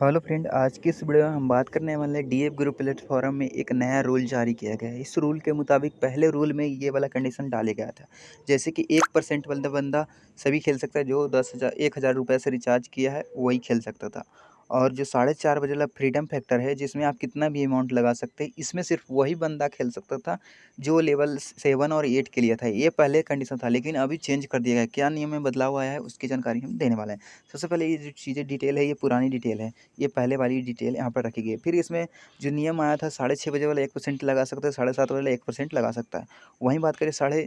Hello friend, आज की इस वीडियो में हम बात करने वाले हैं डीएफ ग्रुप प्लेटफॉर्म में एक नया रूल जारी किया गया है। इस रूल के मुताबिक पहले रूल में ये वाला कंडीशन डाले गया था, जैसे कि 1% वाला बंदा सभी खेल सकता है, जो 10,000 से रिचार्ज किया है वही खेल सकता था। और जो 4.5 बजे वाला फ्रीडम फैक्टर है, जिसमें आप कितना भी अमाउंट लगा सकते हैं, इसमें सिर्फ वही बंदा खेल सकता था जो लेवल 7 और 8 के लिए था। ये पहले कंडीशन था, लेकिन अभी चेंज कर दिया गया है। क्या नियम में बदलाव आया है उसकी जानकारी हम देने वाले हैं। सबसे पहले ये जो चीज़ें डिटेल है, ये पुरानी डिटेल है। ये पहले वाली डिटेल यहाँ पर रखी गई है। फिर इसमें जो नियम आया था, 6:30 बजे वाला 1% लगा सकता है, 7:30 वाला 1% लगा सकता है। वहीं बात करें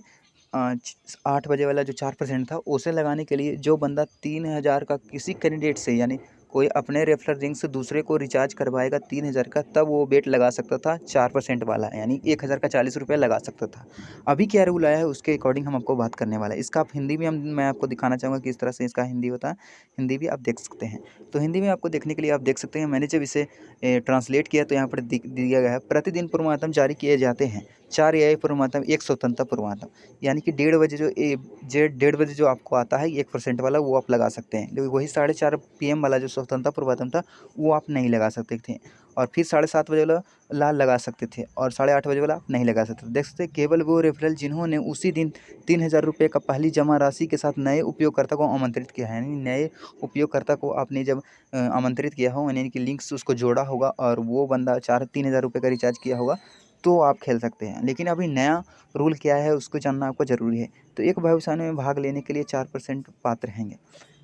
8 बजे वाला जो 4% था, उसे लगाने के लिए जो बंदा 3,000 का किसी कैंडिडेट से, यानी कोई अपने रेफरल लिंक से दूसरे को रिचार्ज करवाएगा 3,000 का, तब वो बेट लगा सकता था 4% वाला, यानी 1,000 का 40 रुपये लगा सकता था। अभी क्या रूल आया है उसके अकॉर्डिंग हम आपको बात करने वाला है। इसका आप हिंदी में मैं आपको दिखाना चाहूँगा किस तरह से इसका हिंदी होता है। हिंदी भी आप देख सकते हैं। तो हिंदी में आपको देखने के लिए आप देख सकते हैं, मैंने जब इसे ट्रांसलेट किया तो यहाँ पर दिया गया है, प्रतिदिन पूर्वातम जारी किए जाते हैं 4 एआई पूर्वातम, 1 स्वतंत्रता पूर्वातम। यानी कि 1:30 बजे जो 1:30 बजे जो आपको आता है 1% वाला, वो आप लगा सकते हैं। लेकिन वही 4:30 PM वाला जो स्वतंत्रता पूर्वातम था, वो आप नहीं लगा सकते थे। और फिर 7:30 बजे वाला लाल लगा सकते थे, और 8:30 बजे वाला आप नहीं लगा सकते थे। देख सकते हैं, केवल वो रेफरल जिन्होंने उसी दिन 3,000 रुपये का पहली जमा राशि के साथ नए उपयोगकर्ता को आमंत्रित किया है, यानी नए उपयोगकर्ता को आपने जब आमंत्रित किया हो, यानी कि लिंक से उसको जोड़ा होगा और वो बंदा 3,000 रुपये का रिचार्ज किया होगा, तो आप खेल सकते हैं। लेकिन अभी नया रूल क्या है उसको जानना आपको ज़रूरी है। तो एक भविष्यवाणी में भाग लेने के लिए 4% पात्र हैंगे।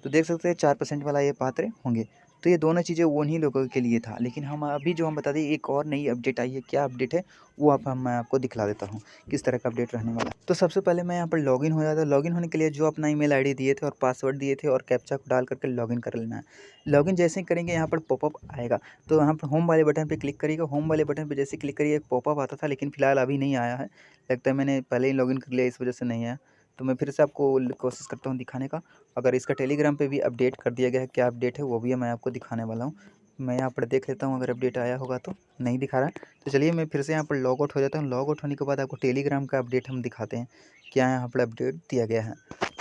तो देख सकते हैं 4% वाला ये पात्र होंगे। तो ये दोनों चीज़ें उन्हीं लोगों के लिए था। लेकिन हम बता दें, एक और नई अपडेट आई है। क्या अपडेट है वो मैं आपको दिखला देता हूँ, किस तरह का अपडेट रहने वाला है। तो सबसे पहले मैं यहाँ पर लॉगिन हो जाता हूँ। लॉगिन होने के लिए जो अपना ईमेल आईडी दिए थे और पासवर्ड दिए थे और कैप्चा को डाल करके लॉगिन कर लेना है। लॉगिन जैसे ही करेंगे यहाँ पर पॉपअप आएगा, तो यहाँ पर होम वाले बटन पे क्लिक करिएगा। होम वाले बटन पे जैसे क्लिक करिए, एक पॉपअप आता था, लेकिन फ़िलहाल अभी नहीं आया है। लगता है मैंने पहले ही लॉगिन कर लिया, इस वजह से नहीं आया। तो मैं फिर से आपको कोशिश करता हूँ दिखाने का। अगर इसका टेलीग्राम पे भी अपडेट कर दिया गया है, क्या अपडेट है वो भी मैं आपको दिखाने वाला हूँ। मैं यहाँ पर देख लेता हूँ, अगर अपडेट आया होगा तो। नहीं दिखा रहा है, तो चलिए मैं फिर से यहाँ पर लॉग आउट हो जाता हूँ। लॉग आउट होने के बाद आपको टेलीग्राम का अपडेट हम दिखाते हैं, क्या यहाँ पर अपडेट दिया गया है।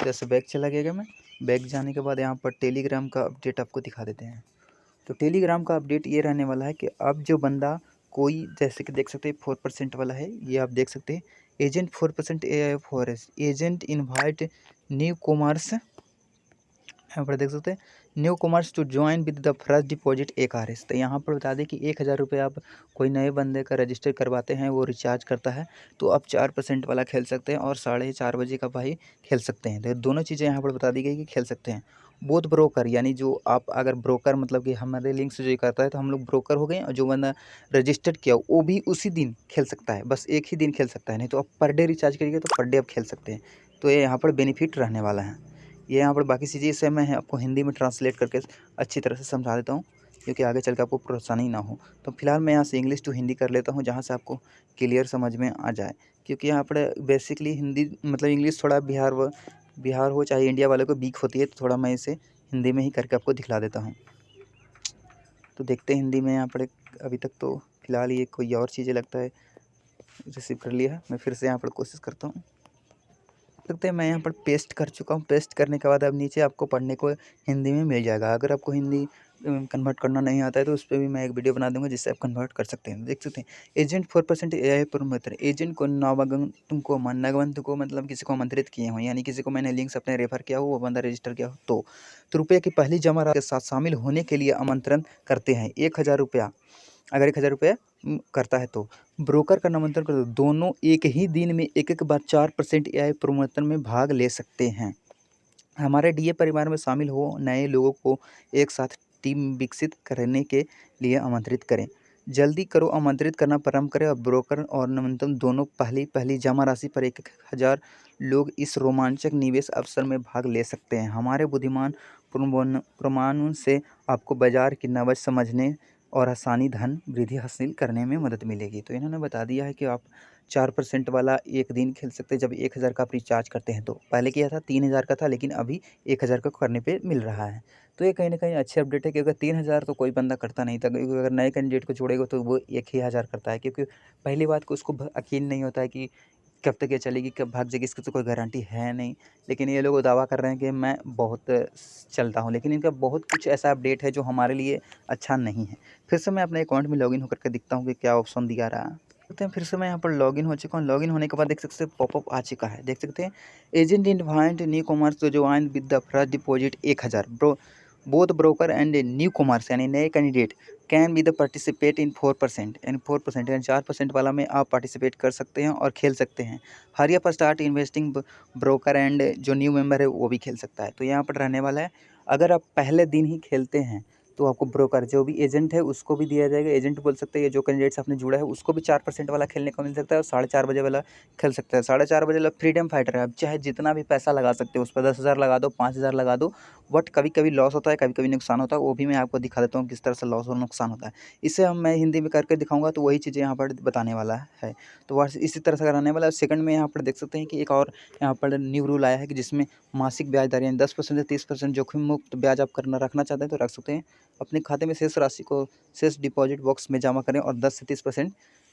जैसे बैक चला गया मैं, बैक जाने के बाद यहाँ पर टेलीग्राम का अपडेट आपको दिखा देते हैं। तो टेलीग्राम का अपडेट ये रहने वाला है कि अब जो बंदा कोई, जैसे कि देख सकते हैं 4% वाला है, ये आप देख सकते हैं। Agent 4% AI forest agent invite new commerce, यहाँ पर देख सकते हैं, new commerce to join with the first deposit 1 RS। तो यहाँ पर बता दें कि 1,000 रुपये आप कोई नए बंदे का रजिस्टर करवाते हैं, वो रिचार्ज करता है, तो आप 4% वाला खेल सकते हैं और 4:30 बजे का भाई खेल सकते हैं। तो दोनों चीज़ें यहाँ पर बता दी गई कि खेल सकते हैं। बोथ ब्रोकर, यानी जो आप अगर ब्रोकर मतलब कि हमारे लिंक से जो ये करता है, तो हम लोग ब्रोकर हो गए, और जो बंदा रजिस्टर्ड किया वो भी उसी दिन खेल सकता है, बस एक ही दिन खेल सकता है। नहीं तो आप पर डे रिचार्ज करिएगा तो पर डे आप खेल सकते हैं। तो ये यहाँ पर बेनिफिट रहने वाला है। ये यहाँ पर बाकी चीज़ें से मैं आपको हिंदी में ट्रांसलेट करके अच्छी तरह से समझा देता हूँ, क्योंकि आगे चल के आपको परेशानी ना हो। तो फिलहाल मैं यहाँ से इंग्लिश टू हिंदी कर लेता हूँ, जहाँ से आपको क्लियर समझ में आ जाए। क्योंकि यहाँ पर बेसिकली हिंदी मतलब इंग्लिश थोड़ा बिहार हो चाहे इंडिया वाले को वीक होती है, तो थोड़ा मैं इसे हिंदी में ही करके आपको दिखला देता हूँ। तो देखते हैं हिंदी में यहाँ पर। अभी तक तो फिलहाल ये कोई और चीज़ें लगता है रिसीव कर लिया है। मैं फिर से यहाँ पर कोशिश करता हूँ। सकते हैं मैं यहाँ पर पेस्ट कर चुका हूँ। पेस्ट करने के बाद अब नीचे आपको पढ़ने को हिंदी में मिल जाएगा। अगर आपको हिंदी कन्वर्ट करना नहीं आता है, तो उस पर भी मैं एक वीडियो बना दूंगा, जिससे आप कन्वर्ट कर सकते हैं। देख सकते हैं, एजेंट 4% AI प्रमोटर एजेंट को नवगंतु को मतलब किसी को आमंत्रित किए हों, यानी किसी को मैंने लिंक से अपने रेफर किया हो, वो बंदा रजिस्टर किया हो, तो रुपये की पहली जमा राशि के साथ शामिल होने के लिए आमंत्रण करते हैं। 1,000 रुपया, अगर 1,000 रुपये करता है तो ब्रोकर का नामांतरण कर दो। दोनों एक ही दिन में एक बार 4% AI प्रमोशन में भाग ले सकते हैं। हमारे डीए परिवार में शामिल हो नए लोगों को एक साथ टीम विकसित करने के लिए आमंत्रित करें। जल्दी करो, आमंत्रित करना प्रारंभ करें। और ब्रोकर और नवीनतम दोनों पहली पहली जमा राशि पर 1,000 लोग इस रोमांचक निवेश अवसर में भाग ले सकते हैं। हमारे बुद्धिमान प्रमाणों से आपको बाजार की नब्ज समझने और आसानी धन वृद्धि हासिल करने में मदद मिलेगी। तो इन्होंने बता दिया है कि आप 4% वाला एक दिन खेल सकते हैं, जब 1,000 का आप रिचार्ज करते हैं। तो पहले किया था 3,000 का था, लेकिन अभी 1,000 का करने पे मिल रहा है। तो ये कहीं न कहीं अच्छी अपडेट है, क्योंकि 3,000 तो कोई बंदा करता नहीं था, क्योंकि अगर नए कैंडिडेट को जोड़ेगा तो वो 1 ही हज़ार करता है, क्योंकि पहली बात को उसको यकीन नहीं होता है कि कब तक ये चलेगी, कब भाग जाएगी, इसकी तो कोई गारंटी है नहीं। लेकिन ये लोग दावा कर रहे हैं कि मैं बहुत चलता हूँ, लेकिन इनका बहुत कुछ ऐसा अपडेट है जो हमारे लिए अच्छा नहीं है। फिर से मैं अपने अकाउंट में लॉगिन होकर के दिखता हूँ कि क्या ऑप्शन दिया रहा है। देखते हैं, फिर से मैं यहाँ पर लॉगिन हो चुका हूँ। लॉगिन होने के बाद देख सकते हैं पॉपअप आ चुका है, देख सकते हैं एजेंट इनवाइट न्यू कॉमर्स जो join with the first deposit 1000 bro both broker and new commerce यानी नए candidate can be the participate in 4% यानी 4% यानी 4% वाला में आप पार्टिसिपेट कर सकते हैं और खेल सकते हैं। हरिया पर स्टार्ट इन्वेस्टिंग ब्रोकर एंड जो न्यू मेंबर है वो भी खेल सकता है। तो यहाँ पर रहने वाला है, अगर आप पहले दिन ही खेलते हैं तो आपको ब्रोकर जो भी एजेंट है उसको भी दिया जाएगा। एजेंट बोल सकते हैं जो कैंडिडेट्स आपने जुड़ा है उसको भी 4% वाला खेलने को मिल सकता है और 4:30 वाला खेल सकता है। 4:30 वाला फ्रीडम फाइटर है, आप चाहे जितना भी पैसा लगा सकते हो उस पर 10,000 लगा दो, 5,000 लगा दो। बट कभी कभी लॉस होता है, कभी कभी नुकसान होता है, वो भी मैं आपको दिखा देता हूँ किस तरह से लॉस और नुकसान होता है। इसे मैं हिंदी में करके दिखाऊंगा तो वही चीज़ें यहाँ पर बताने वाला है। तो वह इसी तरह से कराने वाला है। सेकंड में यहाँ पर देख सकते हैं कि एक और यहाँ पर न्यू रूल आया है कि जिसमें मासिक ब्याज दर यानी 10% से 30% जोखिम मुक्त ब्याज आप करना रखना चाहते हैं तो रख सकते हैं। अपने खाते में शेष राशि को शेष डिपॉजिट बॉक्स में जमा करें और 10 से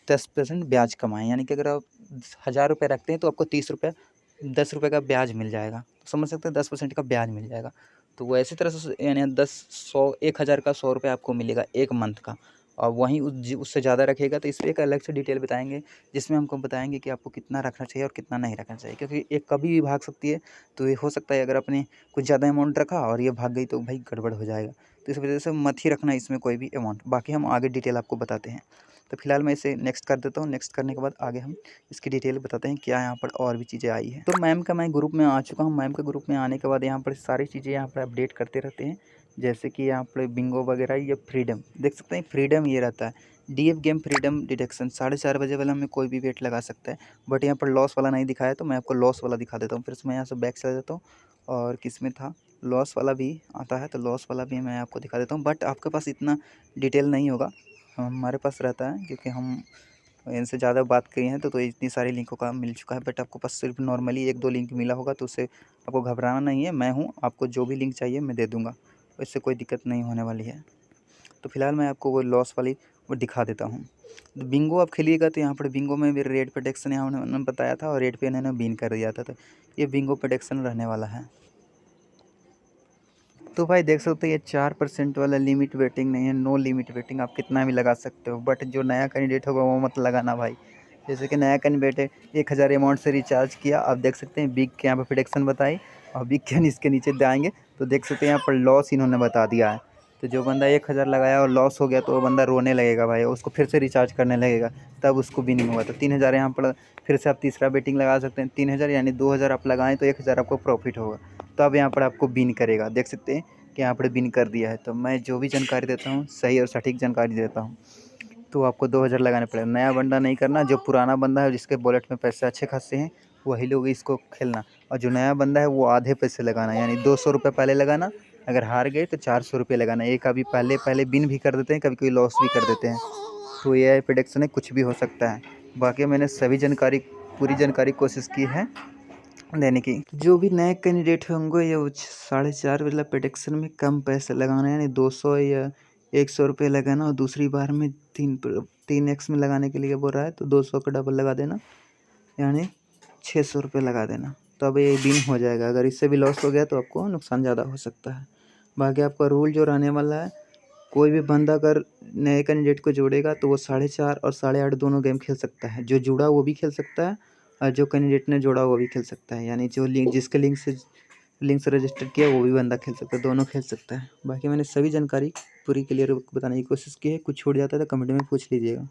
10% ब्याज कमाएं। यानी कि अगर आप 1,000 रुपये रखते हैं तो आपको 30 रुपये 10 रुपये का ब्याज मिल जाएगा। तो समझ सकते हैं 10% का ब्याज मिल जाएगा। तो वो ऐसी तरह से यानी 10 100 1000 का 100 रुपये आपको मिलेगा एक मंथ का। और वहीं उससे ज़्यादा रखिएगा तो इस पर एक अलग से डिटेल बताएंगे जिसमें हमको बताएंगे कि आपको कितना रखना चाहिए और कितना नहीं रखना चाहिए, क्योंकि एक कभी भी भाग सकती है। तो ये हो सकता है अगर आपने कुछ ज़्यादा अमाउंट रखा और ये भाग गई तो भाई गड़बड़ हो जाएगा। तो इस वजह से मत ही रखना इसमें कोई भी अमाउंट। बाकी हम आगे डिटेल आपको बताते हैं। तो फिलहाल मैं इसे नेक्स्ट कर देता हूँ। नेक्स्ट करने के बाद आगे हम इसकी डिटेल बताते हैं क्या यहाँ पर और भी चीज़ें आई हैं। तो मैम का मैं ग्रुप में आ चुका हूँ। मैम के ग्रुप में आने के बाद यहाँ पर सारी चीज़ें यहाँ पर अपडेट करते रहते हैं, जैसे कि यहाँ पर बिंगो वगैरह। ये फ्रीडम देख सकते हैं, फ्रीडम ये रहता है डीएफ गेम फ्रीडम डिडक्शन 4:30 वाला में कोई भी वेट लगा सकता है। बट यहाँ पर लॉस वाला नहीं दिखाया तो मैं आपको लॉस वाला दिखा देता हूँ। फिर से मैं यहाँ से बैक चला जाता हूँ और किस में था, लॉस वाला भी आता है तो लॉस वाला भी मैं आपको दिखा देता हूँ। बट आपके पास इतना डिटेल नहीं होगा, हमारे पास रहता है क्योंकि हम इनसे ज़्यादा बात किए हैं तो इतनी सारी लिंकों का मिल चुका है। बट आपको पास सिर्फ नॉर्मली 1-2 लिंक मिला होगा तो उससे आपको घबराना नहीं है। मैं हूँ, आपको जो भी लिंक चाहिए मैं दे दूँगा, इससे कोई दिक्कत नहीं होने वाली है। तो फिलहाल मैं आपको वो लॉस वाली वो दिखा देता हूँ। तो बिंगो आप खेलिएगा तो यहाँ पर बिंगो में भी रेट प्रोटेक्शन यहाँ उन्होंने बताया था और रेट पे इन्होंने बीन कर दिया था। तो ये बिंगो प्रोटेक्शन रहने वाला है। तो भाई देख सकते हो ये 4% वाला लिमिट वेटिंग नहीं है, नो लिमिट वेटिंग, आप कितना भी लगा सकते हो। बट जो नया कैंडिडेट होगा वो मत लगाना भाई। जैसे कि नया कैंडिडेट है 1,000 अमाउंट से रिचार्ज किया, आप देख सकते हैं बिग के यहाँ पर प्रोटेक्शन बताई और बिग के इसके नीचे जाएंगे तो देख सकते हैं यहाँ पर लॉस इन्होंने बता दिया है। तो जो बंदा 1,000 लगाया और लॉस हो गया तो वो बंदा रोने लगेगा भाई, उसको फिर से रिचार्ज करने लगेगा तब उसको भी नहीं हुआ। तो 3,000 यहाँ पर फिर से आप तीसरा बेटिंग लगा सकते हैं। 3,000 यानी 2,000 आप लगाएं तो 1,000 आपको प्रॉफिट होगा। तो अब यहाँ पर आपको बिन करेगा, देख सकते हैं कि यहाँ पर बिन कर दिया है। तो मैं जो भी जानकारी देता हूँ सही और सटीक जानकारी देता हूँ। तो आपको 2,000 लगाने पड़ेगा। नया बंदा नहीं करना, जो पुराना बंदा है जिसके वॉलेट में पैसे अच्छे खासे हैं वही लोग इसको खेलना। और जो नया बंदा है वो आधे पैसे लगाना, यानी 200 रुपये पहले लगाना, अगर हार गए तो 400 रुपये लगाना। ये कभी पहले पहले बिन भी कर देते हैं, कभी कभी लॉस भी कर देते हैं। तो ये प्रेडिक्शन है, कुछ भी हो सकता है। बाकी मैंने सभी जानकारी पूरी जानकारी कोशिश की है देने की। जो भी नए कैंडिडेट होंगे ये 4.5 वाला प्रोटेक्शन में कम पैसे लगाना, यानी 200 या 100 रुपये लगाना और दूसरी बार में 3x में लगाने के लिए बोल रहा है तो 200 का डबल लगा देना, यानी 600 रुपये लगा देना। तो अब ये बिन हो जाएगा। अगर इससे भी लॉस हो गया तो आपको नुकसान ज़्यादा हो सकता है। बाकी आपका रूल जो रहने वाला है, कोई भी बंदा अगर नए कैंडिडेट को जोड़ेगा तो वो 4.5 और 8.5 दोनों गेम खेल सकता है। जो जुड़ा वो भी खेल सकता है और जो कैंडिडेट ने जोड़ा वो भी खेल सकता है, यानी जो लिंक जिसके लिंक से रजिस्टर किया वो भी बंदा खेल सकता है, दोनों खेल सकता है। बाकी मैंने सभी जानकारी पूरी क्लियर बताने की कोशिश की है। कुछ छूट जाता है तो कमेंट में पूछ लीजिएगा।